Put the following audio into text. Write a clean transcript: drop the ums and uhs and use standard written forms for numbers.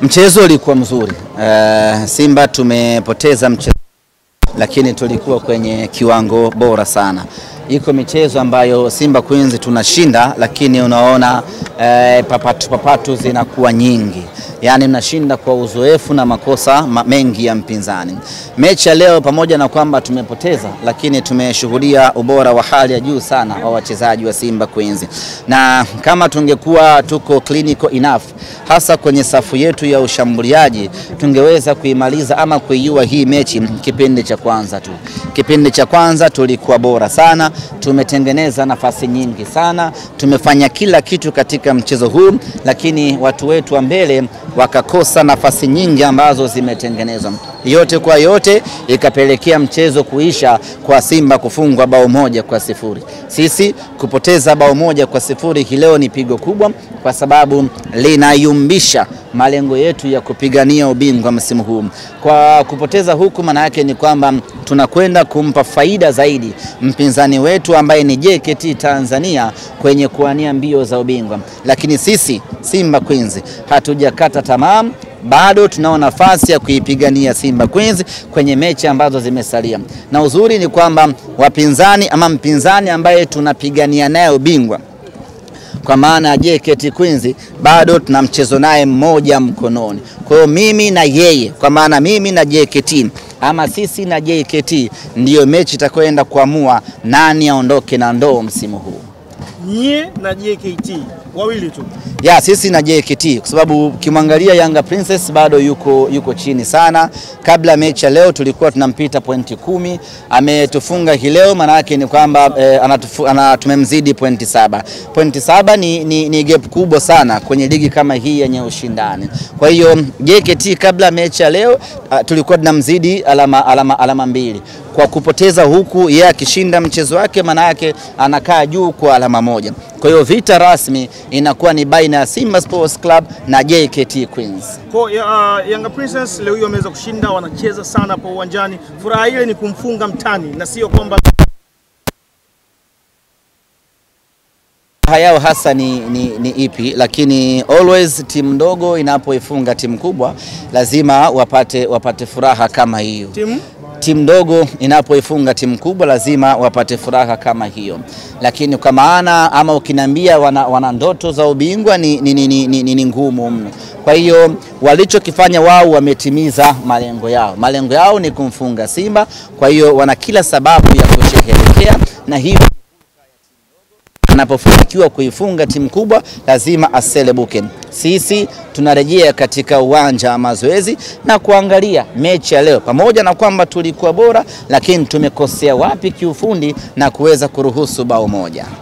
Mchezo ulikuwa mzuri. Simba tumepoteza mchezo, lakini tulikuwa kwenye kiwango bora sana. Iko michezo ambayo Simba Queens tunashinda, lakini unaona papatu zinakuwa nyingi. Yani mnashinda kwa uzoefu na makosa mengi ya mpinzani. Mechi ya leo pamoja na kwamba tumepoteza, lakini tumeshuhudia ubora wa hali ya juu sana wa wachezaji wa Simba Queens. Na kama tungekuwa tuko clinical enough, hasa kwenye safu yetu ya ushambuliaji, tungeweza kuimaliza ama kuiua hii mechi kipindi cha kwanza tu. Kipindi cha kwanza tulikuwa bora sana, tumetengeneza nafasi nyingi sana, tumefanya kila kitu katika mchezo huu, lakini watu wetu wa mbele wakakosa nafasi nyingi ambazo zimetengenezwa. Yote kwa yote ikapelekea mchezo kuisha kwa Simba kufungwa bao 1-0. Sisi kupoteza bao 1-0 leo ni pigo kubwa, kwa sababu linayumbisha malengo yetu ya kupigania ubingwa msimu huu. Kwa kupoteza huku, maana yake ni kwamba tunakwenda kumpa faida zaidi mpinzani wetu ambaye ni JKT Tanzania kwenye kuania mbio za ubingwa. Lakini sisi Simba Queens hatujakata tamaa, bado tunao nafasi ya kuipigania Simba Queens kwenye mechi ambazo zimesalia. Na uzuri ni kwamba wapinzani ama mpinzani ambaye tunapigania naye ubingwa, kwa maana JKT Queens, bado tuna mchezo naye mmoja mkononi. Kwa hiyo mimi na yeye, kwa maana mimi na JKT ama sisi na JKT, ndiyo mechi itakwenda kuamua nani aondoke na ndoo msimu huu. Nyie na JKT wawili tu? Ya, sisi na JKT, kwa sababu kimwangalia Yanga Princess bado yuko chini sana. Kabla mechi ya leo tulikuwa tunampita pointi 10, ametufunga hii leo, maana yake ni kwamba tumemzidi pointi 7. Pointi 7 ni gap kubwa sana kwenye ligi kama hii yenye ushindani. Kwa hiyo JKT kabla mechi ya leo tulikuwa tunamzidi alama 2. Kwa kupoteza huku, yeye akishinda mchezo wake, maana yake anakaa juu kwa alama 1. Kwa hiyo vita rasmi inakuwa ni baina ya Simba Sports Club na JKT Queens. Kwa Yanga Princess leo hiyo wameweza kushinda, wanacheza sana hapo uwanjani. Furaha ile ni kumfunga mtani na sio kwamba hayao hasa ni ipi, lakini always timu ndogo inapoifunga timu kubwa lazima wapate furaha kama hiyo. Timu ndogo inapoifunga timu kubwa lazima wapate furaha kama hiyo. Lakini kwa maana ama ukiniambia wana ndoto za ubingwa ni ngumu mno. Kwa hiyo walichokifanya wao, wametimiza malengo yao. Malengo yao ni kumfunga Simba, kwa hiyo wana kila sababu ya kusherehekea, na hivyo anapofanikiwa kuifunga timu kubwa lazima aselebuke. Sisi tunarejea katika uwanja wa mazoezi na kuangalia mechi ya leo, pamoja na kwamba tulikuwa bora, lakini tumekosea wapi kiufundi na kuweza kuruhusu bao 1.